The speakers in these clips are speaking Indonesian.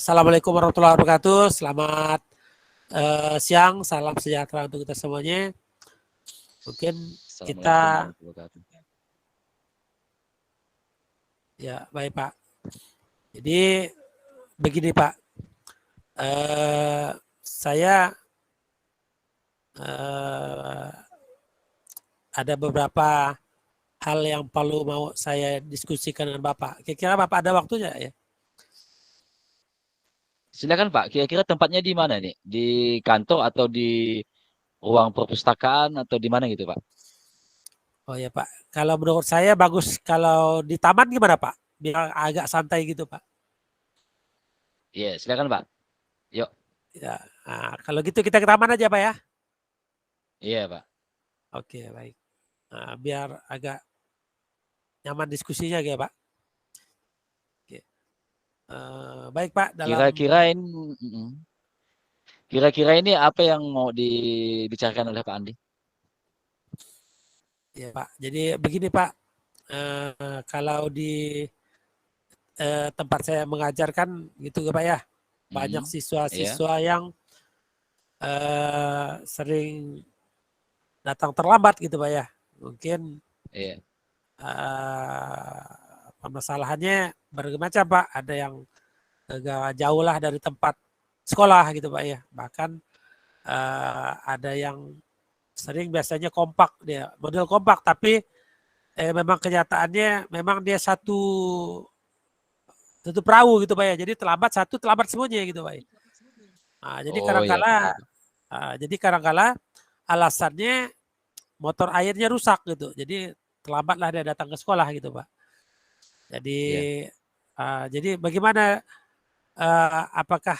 Assalamualaikum warahmatullahi wabarakatuh. Selamat siang, salam sejahtera untuk kita semuanya. Mungkin kita, ya baik Pak. Jadi begini Pak, saya ada beberapa hal yang perlu mau saya diskusikan dengan Bapak. Kira-kira Bapak ada waktunya ya? Silakan Pak, kira-kira tempatnya di mana nih? Di kantor atau di ruang perpustakaan atau di mana gitu Pak? Oh ya Pak, kalau menurut saya bagus kalau di taman gimana Pak? Biar agak santai gitu Pak. Iya, silakan Pak. Yuk. Ya, nah, kalau gitu kita ke taman aja Pak ya. Iya Pak. Oke baik. Nah, biar agak nyaman diskusinya ya Pak. Oke. Baik Pak, dalam Kira-kira ini, kira-kira ini apa yang mau dibicarakan oleh Pak Andi? ya Pak. Jadi begini Pak, kalau di tempat saya mengajarkan gitu ya Pak ya, banyak Iya, siswa-siswa yang sering datang terlambat gitu Pak ya. Mungkin iya, permasalahannya bermacam Pak. Ada yang agak jauh lah dari tempat sekolah gitu Pak ya. Bahkan ada yang sering biasanya kompak, dia model kompak, tapi memang kenyataannya memang dia satu perahu gitu Pak ya. Jadi terlambat semuanya gitu Pak ya. Nah, Oh iya Pak, iya Pak. jadi kadangkala alasannya motor airnya rusak gitu. Jadi terlambatlah dia datang ke sekolah gitu Pak. Jadi Iya. jadi bagaimana, apakah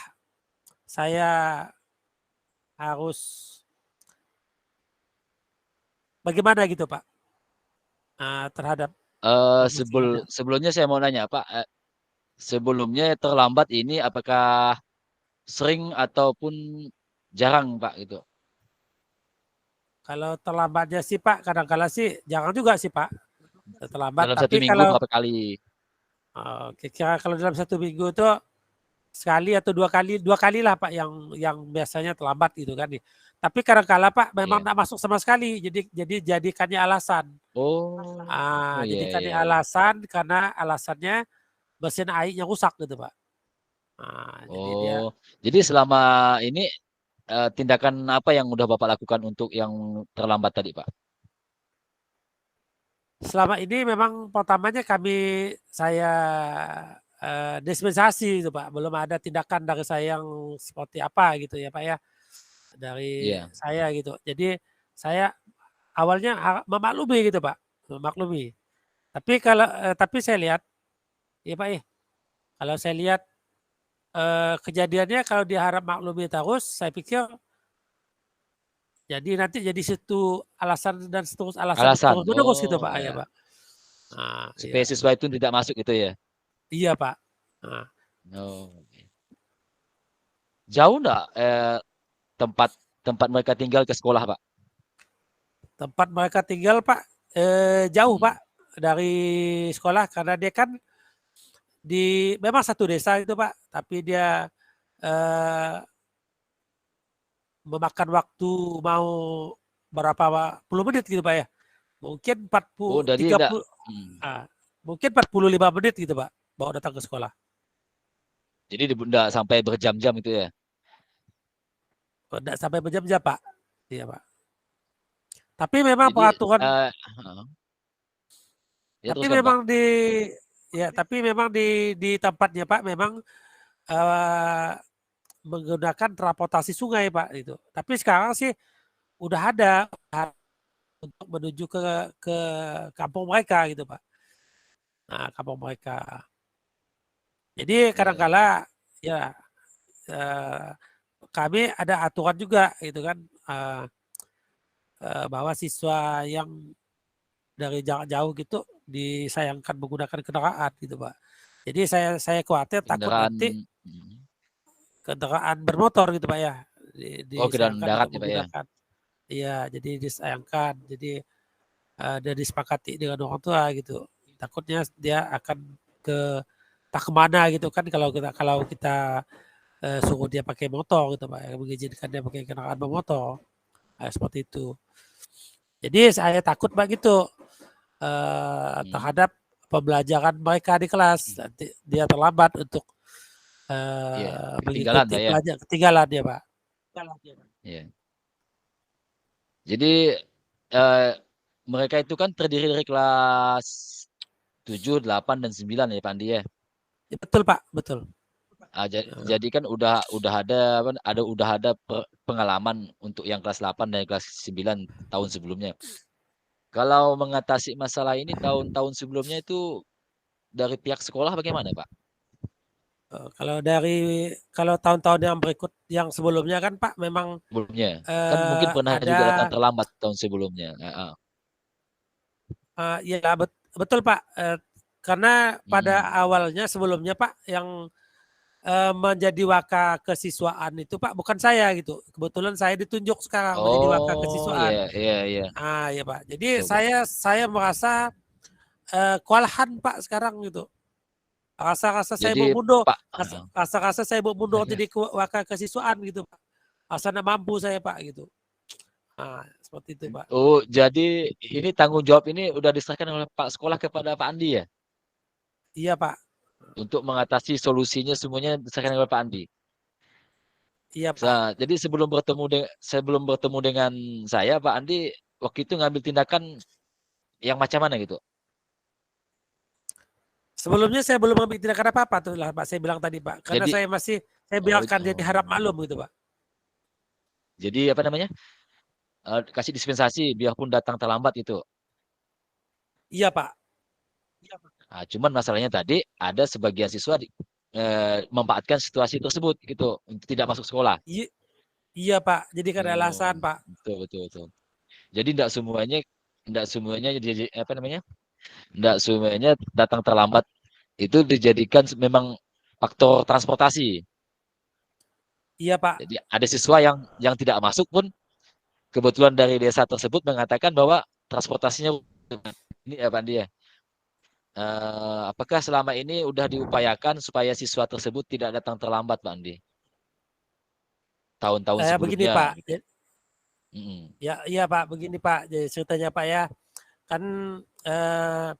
saya harus bagaimana gitu Pak, terhadap permasalahan. Sebelumnya saya mau nanya Pak, sebelumnya terlambat ini apakah sering ataupun jarang Pak gitu? Kalau terlambatnya sih Pak, kadang-kala sih jangan juga sih Pak, terlambat. Dalam satu Tapi minggu kalau berapa kali? kira-kira kalau dalam 1 minggu itu sekali atau 2 kali lah Pak yang biasanya terlambat gitu kan. Tapi kadang-kala Pak memang Iya. tidak masuk sama sekali, jadi jadikannya alasan. Oh, iya Jadikannya iya iya. alasan karena alasannya mesin airnya rusak gitu Pak. Jadi dia Oh, jadi selama ini tindakan apa yang udah Bapak lakukan untuk yang terlambat tadi, Pak? selama ini memang pertamanya saya dispensasi itu Pak. Belum ada tindakan dari saya yang seperti apa gitu ya Pak ya. Dari Iya. saya gitu. Jadi saya awalnya memaklumi gitu Pak, memaklumi. Tapi saya lihat ya Pak ya, kalau saya lihat kejadiannya kalau diharap maklumi terus, saya pikir jadi nanti jadi situ alasan dan seterus alasan Alasan. terus menerus gitu Oh, Pak ya ya. Pak. Iya, Supaya siswa itu tidak masuk gitu ya. iya Pak. Nah, Oh. Jauh nggak tempat tempat mereka tinggal ke sekolah, Pak? tempat mereka tinggal Pak jauh Hmm. Pak dari sekolah karena dia kan memang satu desa itu Pak, tapi dia eh, memakan waktu mau berapa puluh menit gitu Pak ya. Mungkin Oh, 40, jadi enggak. 30, Hmm. mungkin 45 menit gitu Pak, bawa datang ke sekolah. Jadi enggak sampai berjam-jam itu ya. Tidak sampai berjam-jam Pak. Iya Pak. Tapi memang Jadi peraturan, heeh. Ya tapi teruskan, Pak. memang tapi memang di tempatnya Pak memang eh, menggunakan transportasi sungai Pak itu. Tapi sekarang sih udah ada untuk menuju ke kampung mereka gitu Pak. Nah, kampung mereka. Jadi Iya, iya. kadangkala ya eh, kami ada aturan juga gitu kan, eh, bahwa siswa yang dari jarak jauh gitu disayangkan menggunakan kendaraan gitu Pak. Jadi saya khawatir takut Kendaraan. nanti Hmm. kendaraan bermotor gitu Pak ya Oh, kendaraan disayangkan darat untuk ya, Pak ya. menggunakan. Iya, jadi disayangkan. Jadi dan disepakati dengan orang tua gitu. Takutnya dia akan ke entah kemana gitu kan kalau kita suruh dia pakai motor gitu Pak, mengizinkan dia pakai kendaraan bermotor. Seperti itu. Jadi saya takut Pak gitu terhadap pembelajaran mereka di kelas. Nanti dia terlambat untuk Iya, ketinggalan mengikuti Pak ya. pelajaran, ketinggalan dia Pak. Iya. Jadi eh, mereka itu kan terdiri dari kelas 7, 8 dan 9 ya Pak Andi ya. Ya, betul Pak, betul. Jadi kan udah ada pengalaman untuk yang kelas 8 dan kelas 9 tahun sebelumnya. Kalau mengatasi masalah ini tahun-tahun sebelumnya itu dari pihak sekolah bagaimana, Pak? Kalau tahun-tahun yang berikut yang sebelumnya kan Pak memang Sebelumnya kan mungkin pernah juga datang ada terlambat tahun sebelumnya. Heeh. ya betul Pak. Karena pada Mm. awalnya sebelumnya Pak yang menjadi waka kesiswaan itu Pak bukan saya gitu. Kebetulan saya ditunjuk sekarang menjadi waka Oh, kesiswaan. iya iya iya. Ya Pak. Jadi Betul, Pak. saya merasa kewalahan Pak sekarang gitu. Rasa-rasa saya mau Jadi mundur, Pak, rasa-rasa saya mau mundur jadi waka kesiswaan gitu Pak. Rasa mampu saya Pak gitu. Seperti itu Pak. oh jadi ini tanggung jawab ini udah diserahkan oleh Pak sekolah kepada Pak Andi ya? Iya Pak. Untuk mengatasi solusinya semuanya diserahkan oleh Pak Andi. Iya Pak. Jadi sebelum bertemu dengan saya, Pak Andi waktu itu ngambil tindakan yang macam mana gitu? Sebelumnya saya belum mengambil tindakan apa-apa tuh lah Pak. Saya bilang tadi Pak. Karena Jadi saya oh, biarkan jadi harap maklum gitu Pak. jadi apa namanya? Kasih dispensasi biarpun datang terlambat itu. Iya Pak. Nah, cuman masalahnya tadi ada sebagian siswa memanfaatkan situasi tersebut gitu untuk tidak masuk sekolah. Iya Pak. Jadi kan ada alasan Oh, Pak. betul betul betul. Jadi tidak semuanya jadi apa namanya? Tidak semuanya datang terlambat itu dijadikan memang faktor transportasi. Iya Pak. Jadi ada siswa yang tidak masuk pun kebetulan dari desa tersebut mengatakan bahwa transportasinya ini ya Pak Andi ya. Apakah selama ini udah diupayakan supaya siswa tersebut tidak datang terlambat Pak Andi? Tahun-tahun Begini sebelumnya Pak. gitu. Mm-mm. Ya, iya Pak. Begini Pak. Jadi ceritanya Pak ya. Kan eh,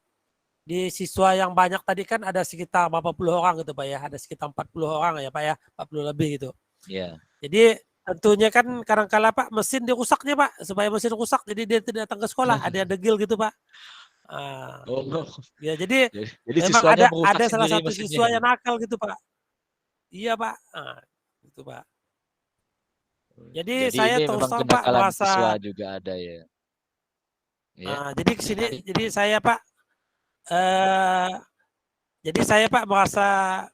di siswa yang banyak tadi kan ada sekitar 40 orang gitu Pak ya. Ada sekitar 40 orang ya Pak ya. 40 lebih gitu. Ya. Jadi tentunya kan kadang-kala Pak mesin dirusaknya Pak. Supaya mesin rusak jadi dia tidak datang ke sekolah. Ada yang degil gitu Pak. Ah, Oh, ya jadi jadi memang siswanya merusak ada salah sendiri satu mesinnya. siswa yang nakal gitu Pak. Iya Pak. Gitu Pak. Jadi Jadi saya ini terus memang terang Pak kenakalan siswa merasa juga ada ya. Ya. jadi kesini jadi saya Pak eh jadi saya Pak merasa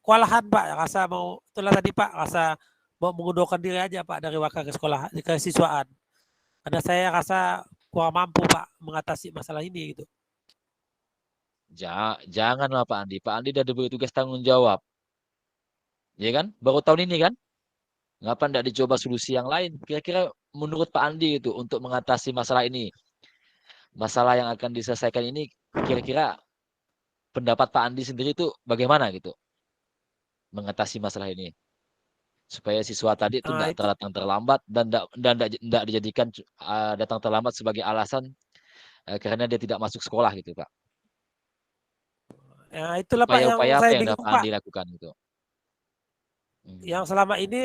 kewalahan Pak, rasa mau itulah tadi Pak, rasa mau mengundurkan diri aja Pak dari wakil ke sekolah ke siswaan. Karena saya rasa kurang mampu Pak mengatasi masalah ini gitu. Janganlah Pak Andi. Pak Andi udah diberi tugas tanggung jawab. Ya kan? Baru tahun ini kan? Ngapa tidak dicoba solusi yang lain? Kira-kira menurut Pak Andi itu untuk mengatasi masalah ini, masalah yang akan diselesaikan ini, kira-kira pendapat Pak Andi sendiri itu bagaimana gitu mengatasi masalah ini? Supaya siswa tadi itu Nah, tidak itu datang terlambat dan tidak dijadikan datang terlambat sebagai alasan karena dia tidak masuk sekolah gitu Pak. ya itulah Pak yang Upaya-upaya apa saya yang dapat bingung Pak Pak. Andi lakukan gitu? Yang Hmm. selama ini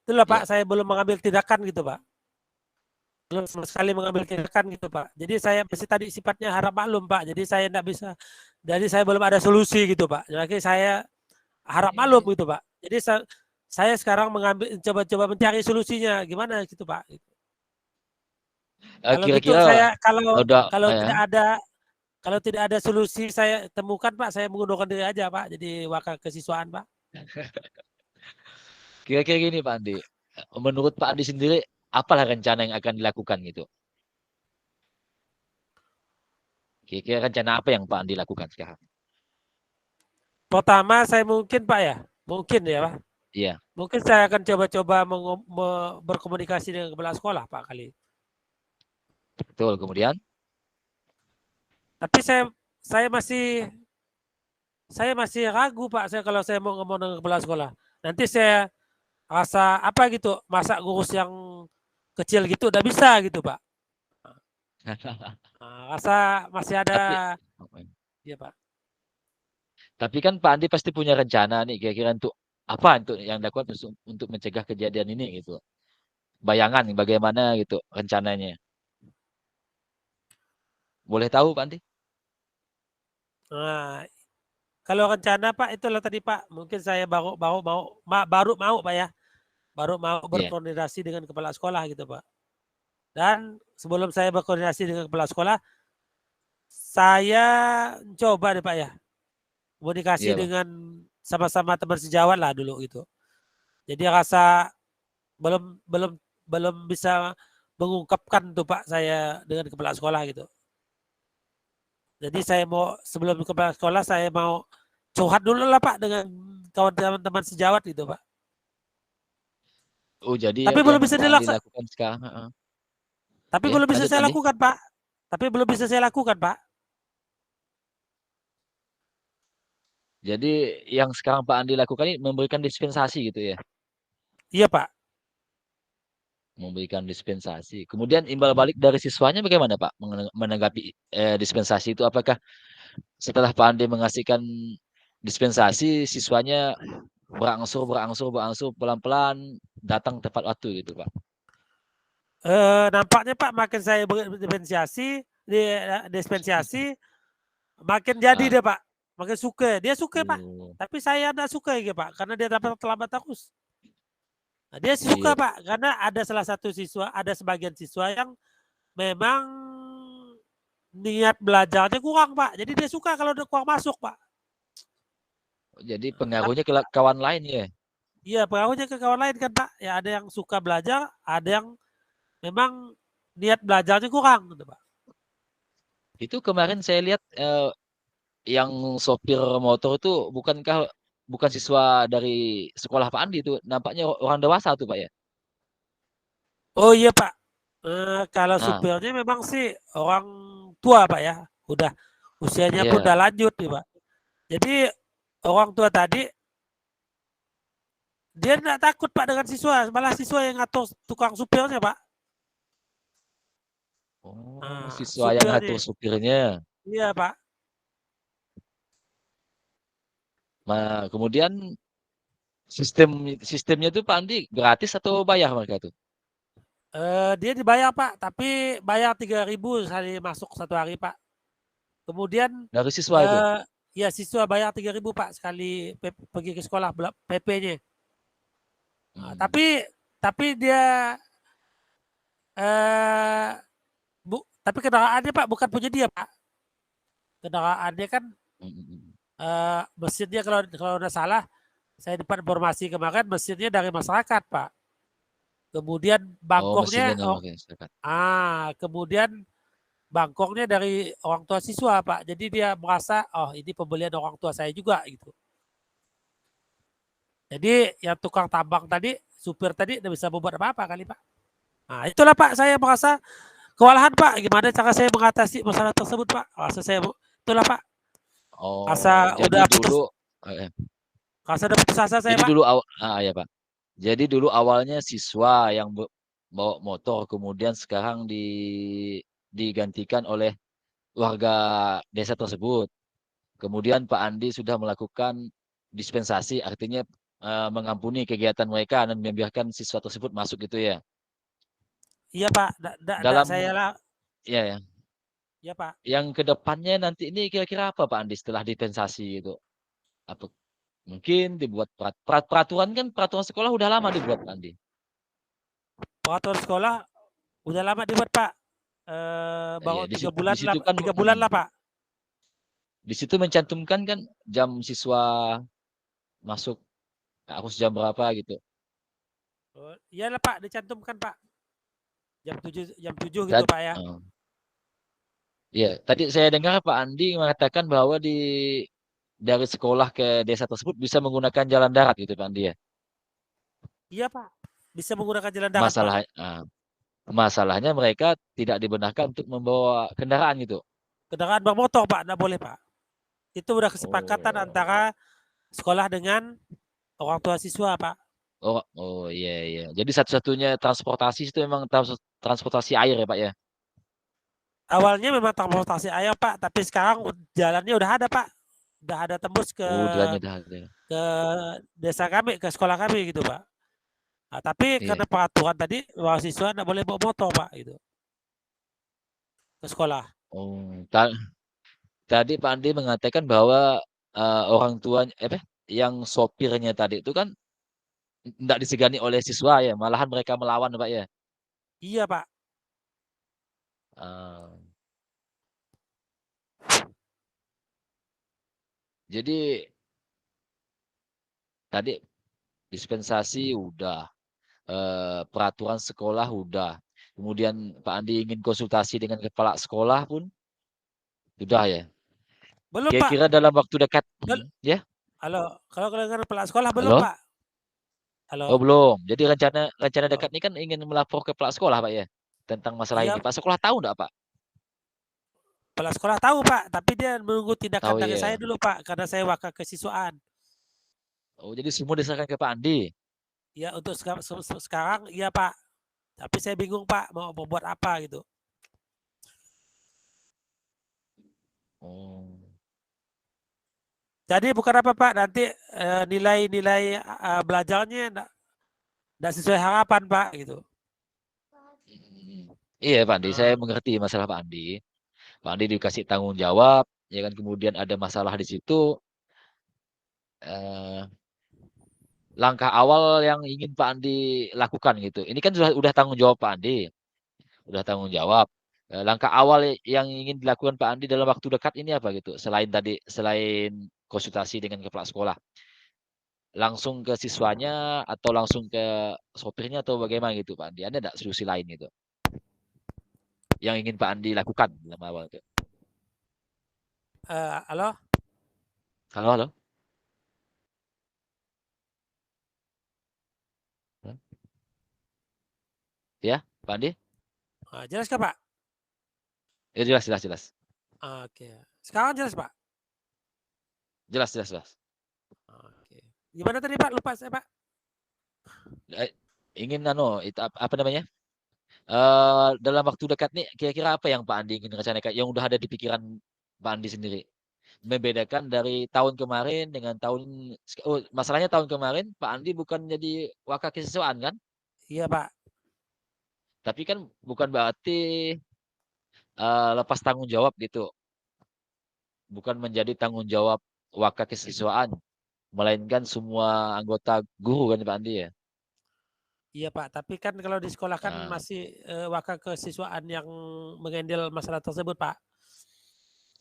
itulah Pak Ya, saya belum mengambil tindakan gitu Pak. Belum sama sekali mengambil tindakan gitu Pak. Jadi saya masih tadi sifatnya harap maklum Pak. Jadi saya tidak bisa. Jadi saya belum ada solusi gitu Pak. Jadi saya harap maklum ini gitu Pak. Jadi saya sekarang coba-coba mencari solusinya gimana gitu Pak. Kalau gitu kira-kira saya udah kalau tidak ada solusi saya temukan Pak, saya mengundurkan diri aja Pak. Jadi wakil kesiswaan Pak. kira-kira gini Pak Andi. Menurut Pak Andi sendiri, apalah rencana yang akan dilakukan gitu? Kira-kira rencana apa yang Pak Andi lakukan sekarang? Pertama saya mungkin Pak ya, mungkin ya Pak. Iya, Mungkin saya akan coba-coba berkomunikasi dengan kepala sekolah Pak kali. betul. Kemudian, Tapi saya masih saya masih ragu Pak, saya kalau saya mau ngomong dengan kepala sekolah. Nanti saya rasa apa gitu, masa ngurus yang kecil gitu udah bisa gitu Pak. Rasa masih ada, Tapi ya Pak. tapi kan Pak Andi pasti punya rencana nih kira-kira untuk apa untuk yang dilakukan untuk mencegah kejadian ini gitu. Bayangan bagaimana gitu rencananya. Boleh tahu Pak Andi? Nah, kalau rencana Pak itulah tadi Pak, mungkin saya baru mau Pak ya, baru mau Iya, berkoordinasi dengan kepala sekolah gitu Pak. Dan sebelum saya berkoordinasi dengan kepala sekolah, saya coba deh Pak ya, komunikasi iya Bang. dengan sama-sama teman sejawat lah dulu gitu. Jadi rasa belum belum belum bisa mengungkapkan tuh Pak saya dengan kepala sekolah gitu. Jadi saya mau sebelum kepala sekolah saya mau curhat dulu lah Pak dengan kawan teman-teman sejawat gitu Pak. Oh, jadi Tapi yang belum bisa Pak Andi dilaksanakan. lakukan sekarang, heeh. Tapi Ya, belum bisa lanjut Pak saya Andi. lakukan Pak. Tapi belum bisa saya lakukan Pak. Jadi yang sekarang Pak Andi lakukan ini memberikan dispensasi gitu ya. Iya Pak. Memberikan dispensasi. Kemudian imbal balik dari siswanya bagaimana Pak menanggapi dispensasi itu? Apakah setelah Pak Andi mengasihkan dispensasi, siswanya berangsur pelan-pelan datang tepat waktu gitu Pak? Nampaknya Pak makin saya dispensasi makin jadi Ah, deh Pak. Makin suka. Dia suka Pak. oh, Tapi saya enggak suka ya Pak karena dia dapat terlambat terus. Nah, dia suka iya. Pak karena ada salah satu siswa, ada sebagian siswa yang memang niat belajarnya kurang Pak. Jadi dia suka kalau udah kurang masuk Pak. Jadi Nah, pengaruhnya ke kawan lain ya. iya pengaruhnya ke kawan lain kan Pak. Ya ada yang suka belajar, ada yang memang niat belajarnya kurang gitu Pak. Itu kemarin saya lihat yang sopir motor itu bukan siswa dari sekolah Pak Andi itu, nampaknya orang dewasa tuh Pak ya. Oh iya Pak, kalau Nah, supirnya memang sih orang tua Pak ya, udah usianya pun udah iya. lanjut nih Pak. Jadi orang tua tadi dia tidak takut Pak dengan siswa, malah siswa yang ngatur tukang supirnya Pak. Oh, Nah, siswa yang ngatur supirnya, supirnya. iya Pak. Nah, kemudian sistem sistemnya tuh Pak Andi gratis atau bayar mereka tuh? Dia dibayar Pak, tapi bayar 3.000 sekali masuk 1 hari Pak. Kemudian Dari siswa itu? eh, ya siswa bayar 3.000 Pak sekali pergi ke sekolah PP-nya. Nah, Hmm, tapi dia eh, tapi kendaraannya Pak bukan punya dia Pak. Kendaraannya kan hmm, hmm, hmm. mesinnya kalau udah salah, saya dapat informasi kemarin mesinnya dari masyarakat Pak. Kemudian Oh, mesinnya bangkoknya, nama masyarakat. kemudian bangkoknya dari orang tua siswa Pak. Jadi dia merasa oh ini pembelian orang tua saya juga gitu. Jadi yang tukang tambang tadi, supir tadi tidak bisa membuat apa-apa kali Pak. Nah itulah Pak saya merasa kewalahan Pak. Gimana cara saya mengatasi masalah tersebut Pak? Rasa saya itulah Pak. Oh, Rasa udah putus, eh, rasa udah putus asa saya jadi Pak. dulu ya Pak. Jadi dulu awalnya siswa yang bawa motor, kemudian sekarang digantikan oleh warga desa tersebut. Kemudian Pak Andi sudah melakukan dispensasi, artinya mengampuni kegiatan mereka dan membiarkan siswa tersebut masuk gitu ya. Iya Pak, ndak saya Dalam lah. ya, ya, Iya Pak. yang kedepannya nanti ini kira-kira apa Pak Andi setelah dispensasi itu? Apa mungkin dibuat peraturan kan peraturan sekolah udah lama dibuat Pak Andi. Peraturan sekolah udah lama dibuat Pak. Ya, Baru di situ kan 3 bulan lah Pak. di situ mencantumkan kan jam siswa masuk harus jam berapa gitu. Iya lah Pak, dicantumkan Pak. Jam 7 gitu Dan Pak ya. ya, tadi saya dengar Pak Andi mengatakan bahwa dari sekolah ke desa tersebut bisa menggunakan jalan darat gitu Pak Andi ya. Iya Pak, bisa menggunakan jalan darat Pak. Masalah masalahnya mereka tidak dibenarkan untuk membawa kendaraan gitu. Kendaraan bermotor Pak, nggak boleh Pak. Itu udah kesepakatan Oh. antara sekolah dengan orang tua siswa, Pak. Oh iya iya. Jadi satu-satunya transportasi itu memang transportasi air ya Pak ya? Awalnya memang transportasi air, Pak, tapi sekarang jalannya udah ada, Pak. Udah ada tembus Oh jalannya udah ada. ke desa kami, ke sekolah kami gitu, Pak. Nah, tapi Iya. karena peraturan tadi mahasiswa nggak boleh bawa motor, Pak, gitu, ke sekolah. Oh, tadi Pak Andi mengatakan bahwa orang tuanya, apa? Yang sopirnya tadi itu kan tidak disegani oleh siswa ya, malahan mereka melawan Pak ya. Iya, Pak. Ah, jadi tadi dispensasi udah, peraturan sekolah udah, kemudian Pak Andi ingin konsultasi dengan kepala sekolah pun udah ya. Belum, Pak. Kira-kira dalam waktu dekat, Bel ya? halo, kalau dengan kepala sekolah belum, Halo? Pak. Oh Halo. belum. Jadi rencana rencana dekat Belum. ini kan ingin melapor ke kepala sekolah Pak ya, tentang masalah Iya, ini. Pak sekolah tahu nggak Pak? kepala sekolah tahu, Pak, tapi dia menunggu tindakan Tahu dari saya ya. dulu, Pak, karena saya wakil kesiswaan. Oh jadi semua diserahkan ke Pak Andi. Ya untuk sekarang iya, Pak. Tapi saya bingung, Pak, mau membuat apa gitu. Oh. Jadi bukan apa, Pak, nanti nilai-nilai belajarnya enggak sesuai harapan, Pak, gitu. Iya Pak Andi, saya Nah, mengerti masalah Pak Andi. Pak Andi dikasih tanggung jawab, ya kan kemudian ada masalah di situ. eh, Langkah awal yang ingin Pak Andi lakukan gitu. Ini kan udah tanggung jawab Pak Andi, udah tanggung jawab. Langkah awal yang ingin dilakukan Pak Andi dalam waktu dekat ini apa gitu? Selain konsultasi dengan kepala sekolah, langsung ke siswanya atau langsung ke sopirnya atau bagaimana gitu Pak Andi? Ada nggak solusi lain gitu yang ingin Pak Andi lakukan dalam awal itu? halo? Halo, halo. Ya, Pak Andi? Jelas kah, Pak? Ya, jelas, jelas, jelas. Oke. Sekarang jelas, Pak? Jelas, jelas, jelas. Oke. Gimana tadi, Pak? Lupa saya, Pak. Eh, ingin itu apa namanya? Dalam waktu dekat nih, kira-kira apa yang Pak Andi ingin rencanakan, yang udah ada di pikiran Pak Andi sendiri? Membedakan dari tahun kemarin dengan masalahnya tahun kemarin Pak Andi bukan jadi wakil kesiswaan kan? Iya, Pak. Tapi kan bukan berarti lepas tanggung jawab gitu. Bukan menjadi tanggung jawab wakil kesiswaan, melainkan semua anggota guru kan Pak Andi ya. Iya, Pak. Tapi kan kalau di sekolah kan Nah, masih wakil kesiswaan yang mengendal masalah tersebut, Pak.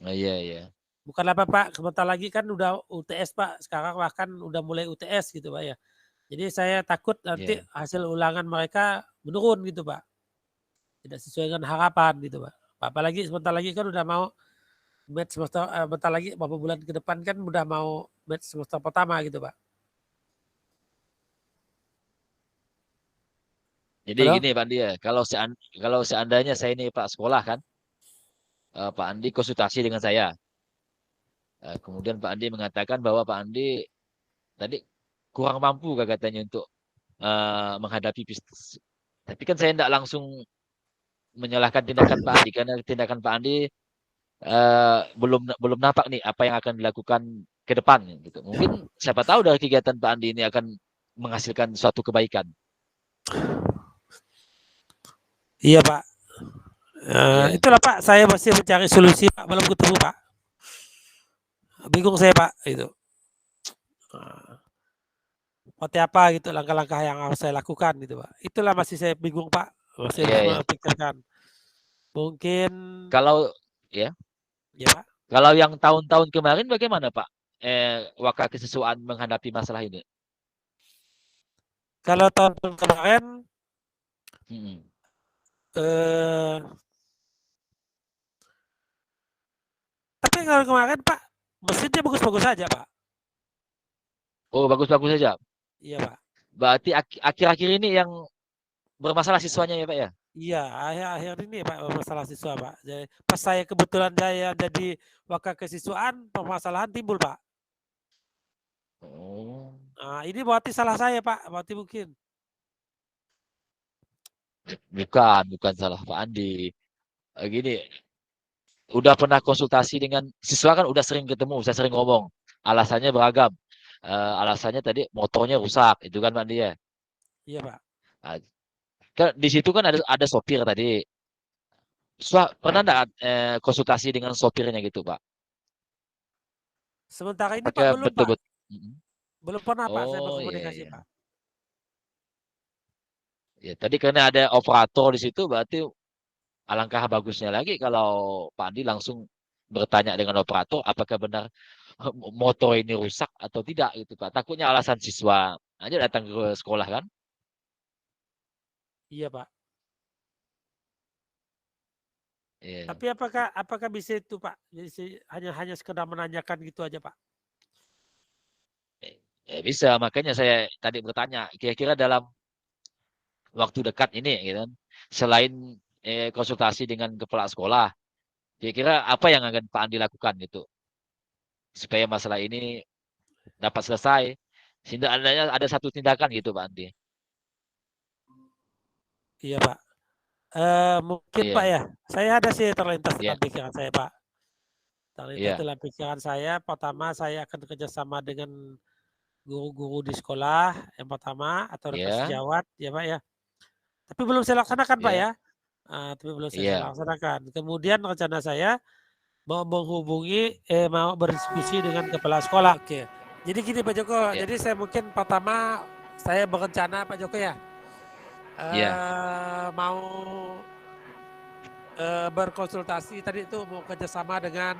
oh iya iya. Bukan apa, Pak. Sebentar lagi kan udah UTS, Pak. Sekarang bahkan udah mulai UTS gitu, Pak ya. Jadi saya takut nanti Iya. hasil ulangan mereka menurun gitu, Pak. Tidak sesuai dengan harapan gitu, Pak. Apalagi sebentar lagi kan udah mau match semester, bentar lagi beberapa bulan ke depan kan udah mau match semester pertama gitu, Pak. Jadi Halo? gini Pak Andi ya, kalau seandainya saya ini Pak sekolah kan, Pak Andi konsultasi dengan saya. Kemudian Pak Andi mengatakan bahwa Pak Andi tadi kurang mampu katanya untuk menghadapi bisnis. Tapi kan saya tidak langsung menyalahkan tindakan Pak Andi karena tindakan Pak Andi belum belum nampak nih apa yang akan dilakukan ke depan gitu. Mungkin siapa tahu dari kegiatan Pak Andi ini akan menghasilkan suatu kebaikan. Iya, Pak. Iya, Itulah, Pak, saya masih mencari solusi, Pak, belum ketemu, Pak. Bingung saya, Pak, itu. Seperti apa gitu langkah-langkah yang harus saya lakukan gitu, Pak. Itulah masih saya bingung, Pak. Masih iya, iya. memikirkan. Mungkin Kalau ya, ya, Pak. kalau yang tahun-tahun kemarin bagaimana Pak? Wakil kesiswaan menghadapi masalah ini? Kalau tahun kemarin Hmm. eh tapi kalau kemarin, Pak, mesinnya bagus-bagus saja, Pak. Oh, bagus-bagus saja. Iya, Pak. Berarti akhir-akhir ini yang bermasalah siswanya ya Pak ya? Iya, akhir-akhir ini Pak masalah siswa Pak. Jadi pas saya kebetulan saya jadi wakil kesiswaan, permasalahan timbul Pak. Oh, Nah, ini berarti salah saya Pak, berarti mungkin. bukan salah Pak Andi. Gini, udah pernah konsultasi dengan siswa kan udah sering ketemu, saya sering ngomong. Alasannya beragam. Alasannya tadi motornya rusak, itu kan Pak Andi ya. Iya Pak. Nah, kan di situ kan ada sopir tadi. Siswa pernah nggak konsultasi dengan sopirnya gitu Pak? Sementara ini Pak Apakah belum Pak. betul-betul? Mm-mm. Belum pernah Pak saya Oh iya berkomunikasi iya. Pak. Ya tadi karena ada operator di situ berarti alangkah bagusnya lagi kalau Pak Andi langsung bertanya dengan operator apakah benar motor ini rusak atau tidak gitu Pak. Takutnya alasan siswa aja datang ke sekolah kan. Iya Pak. Iya. Tapi apakah bisa itu Pak? Jadi hanya hanya sekedar menanyakan gitu aja Pak. Bisa makanya saya tadi bertanya kira-kira dalam waktu dekat ini gitu kan, selain konsultasi dengan kepala sekolah kira-kira apa yang akan Pak Andi lakukan gitu supaya masalah ini dapat selesai sehingga ada satu tindakan gitu Pak Andi. Iya Pak. Mungkin Pak Iya, ya, saya ada sih terlintas iya, dalam pikiran saya Pak. Terlintas iya, dalam pikiran saya, pertama saya akan kerjasama dengan guru-guru di sekolah yang pertama atau rekan iya, sejawat ya Pak ya. Tapi belum saya laksanakan Pak iya, ya. Tapi belum saya iya, laksanakan. Kemudian rencana saya mau menghubungi, mau berdiskusi dengan kepala sekolah. Oke. Jadi gini Pak Joko, iya, jadi saya mungkin pertama saya berencana Pak Joko ya, iya, mau berkonsultasi tadi itu mau kerjasama dengan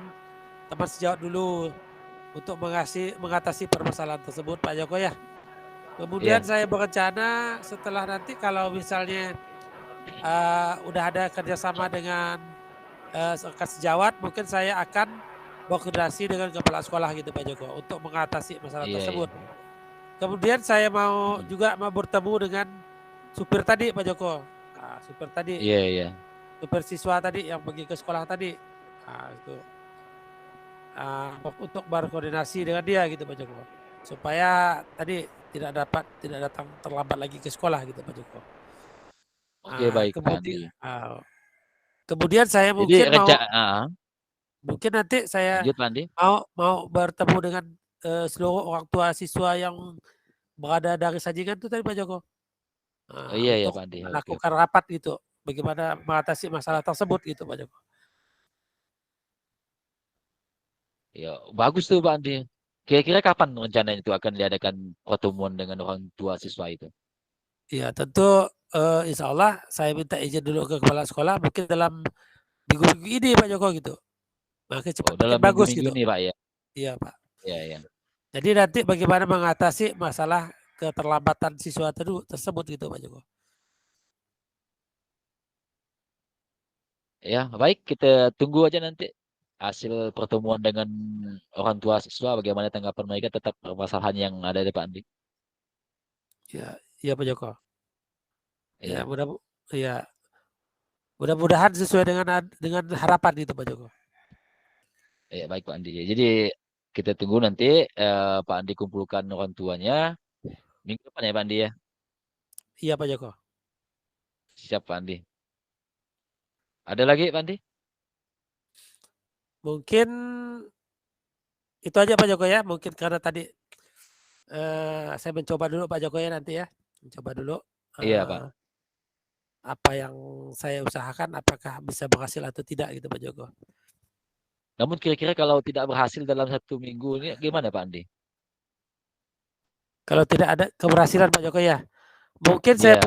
teman sejawat dulu untuk mengatasi permasalahan tersebut Pak Joko ya. Kemudian iya, saya berencana setelah nanti kalau misalnya udah ada kerjasama dengan rekan sejawat, mungkin saya akan berkoordinasi dengan kepala sekolah gitu Pak Joko untuk mengatasi masalah iya, iya, tersebut. Kemudian saya mau mm, juga mau bertemu dengan supir tadi Pak Joko. Supir tadi, iya, iya, supir siswa tadi yang pergi ke sekolah tadi. Itu untuk berkoordinasi dengan dia gitu Pak Joko. Supaya tadi tidak datang terlambat lagi ke sekolah gitu Pak Joko. oke baik Pak Kemudian Andi. kemudian saya Jadi mungkin nanti saya lanjut Pak Andi. mau mau bertemu dengan seluruh orang tua siswa yang berada dari Sajingan itu tadi Pak Joko. Oh, iya iya Untuk Pak Andi, oke, melakukan rapat gitu, bagaimana mengatasi masalah tersebut gitu Pak Joko. ya bagus tuh Pak Andi. Kira-kira kapan rencananya itu akan diadakan pertemuan dengan orang tua siswa itu? Ya tentu insya Allah saya minta izin dulu ke kepala sekolah mungkin dalam minggu-minggu ini Pak Joko gitu. Makin cepat Oh makin dalam bagus minggu-minggu gitu. ini Pak ya? Iya Pak. Iya iya. Jadi nanti bagaimana mengatasi masalah keterlambatan siswa tersebut gitu Pak Joko. Ya baik kita tunggu aja nanti hasil pertemuan dengan orang tua siswa bagaimana tanggapan mereka tetap permasalahan yang ada di Pak Andi. Ya, iya Pak Joko. Ya Iya. ya mudah-mudahan sesuai dengan harapan itu Pak Joko. Iya baik Pak Andi. Jadi kita tunggu nanti Pak Andi kumpulkan orang tuanya minggu depan ya Pak Andi ya. Iya Pak Joko. Siap Pak Andi. Ada lagi Pak Andi? Mungkin itu aja Pak Joko ya. Mungkin karena tadi saya mencoba dulu Pak Joko ya nanti ya. Mencoba dulu Iya Pak. eh, apa yang saya usahakan apakah bisa berhasil atau tidak gitu Pak Joko. Namun kira-kira kalau tidak berhasil dalam 1 minggu ini gimana Pak Andi? Kalau tidak ada keberhasilan Pak Joko ya. Mungkin Iya.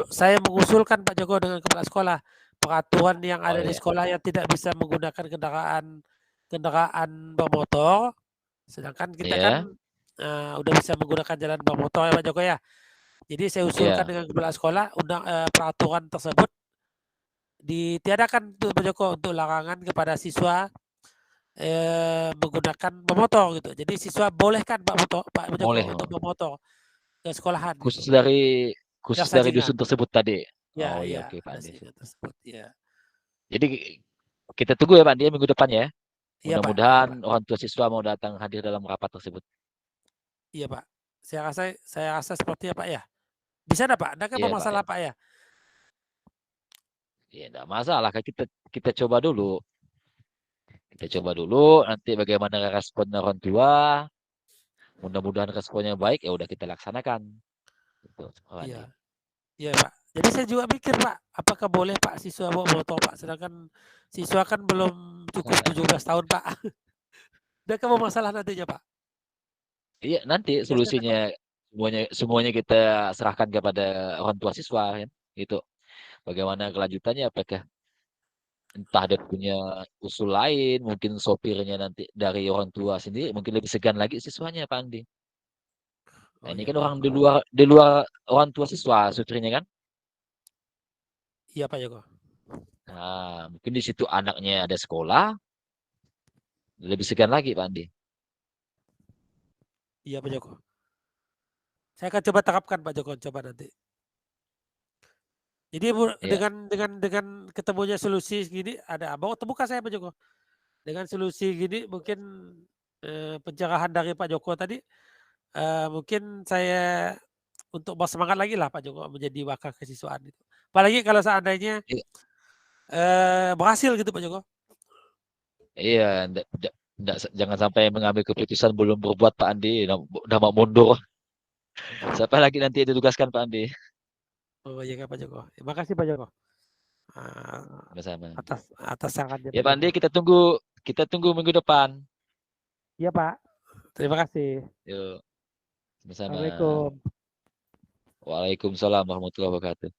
saya mengusulkan Pak Joko dengan kepala sekolah peraturan yang Oh ada di iya. sekolah yang tidak bisa menggunakan kendaraan kendaraan bermotor, sedangkan kita kan Iya. udah bisa menggunakan jalan bermotor ya Pak Joko ya. Jadi saya usulkan Iya. dengan kepala sekolah peraturan tersebut ditiadakan tuh Pak Joko untuk larangan kepada siswa menggunakan bermotor gitu. Jadi siswa bolehkan Pak Joko Boleh. untuk Oh. bermotor ke sekolahan gitu. Khusus dari Yang khusus dari Sajingan. dusun tersebut tadi. Ya, Oh iya, ya, oke Pak ada Andi. seingat tersebut. Ya, Jadi kita tunggu ya Pak Andi minggu depan ya. iya Pak, iya Mudah-mudahan Pak, orang tua siswa mau datang hadir dalam rapat tersebut. iya Pak. Saya rasa seperti apa ya? Bisa enggak Pak? Enggak kan Iya Pak ya. masalah Pak ya? Ya enggak masalah kan kita coba dulu. Kita coba dulu nanti bagaimana respon orang tua. Mudah-mudahan responnya baik ya udah kita laksanakan. Gitu, Pak Iya, Andi. iya Pak. Jadi saya juga mikir Pak, apakah boleh Pak siswa bawa motor Pak? Sedangkan siswa kan belum cukup 17 tahun Pak. Enggak kan masalah nantinya Pak? Iya, nanti Ya saya solusinya takut. semuanya semuanya kita serahkan kepada orang tua siswa kan. Gitu. Bagaimana kelanjutannya apakah entah dia punya usul lain, mungkin sopirnya nanti dari orang tua sendiri mungkin lebih segan lagi siswanya Pak Andi. Nah, Oh ini iya kan Pak orang Joko. di luar orang tua siswa supirnya kan. Iya Pak Joko. Nah, mungkin di situ anaknya ada sekolah, lebih segan lagi Pak Andi. Iya Pak Joko. Saya akan coba terapkan Pak Joko, coba nanti. Jadi Iya, dengan ketemunya solusi gini ada bawa terbuka saya Pak Joko. Dengan solusi gini mungkin pencerahan dari Pak Joko tadi mungkin saya untuk bersemangat lagi lah Pak Joko menjadi wakil kesiswaan itu. Apalagi kalau seandainya iya, berhasil gitu Pak Joko. iya, jangan sampai mengambil keputusan belum berbuat Pak Andi, udah mau mundur. Siapa lagi nanti ditugaskan Pak Andi? Oh iya Pak Joko. Terima kasih Pak Joko. Eh, Bersama. atas sarannya Ya Pak Pak Joko. Andi, kita tunggu minggu depan. Iya Pak. Terima kasih. Yuk, sama-sama. Assalamualaikum. Waalaikumsalam warahmatullahi wabarakatuh.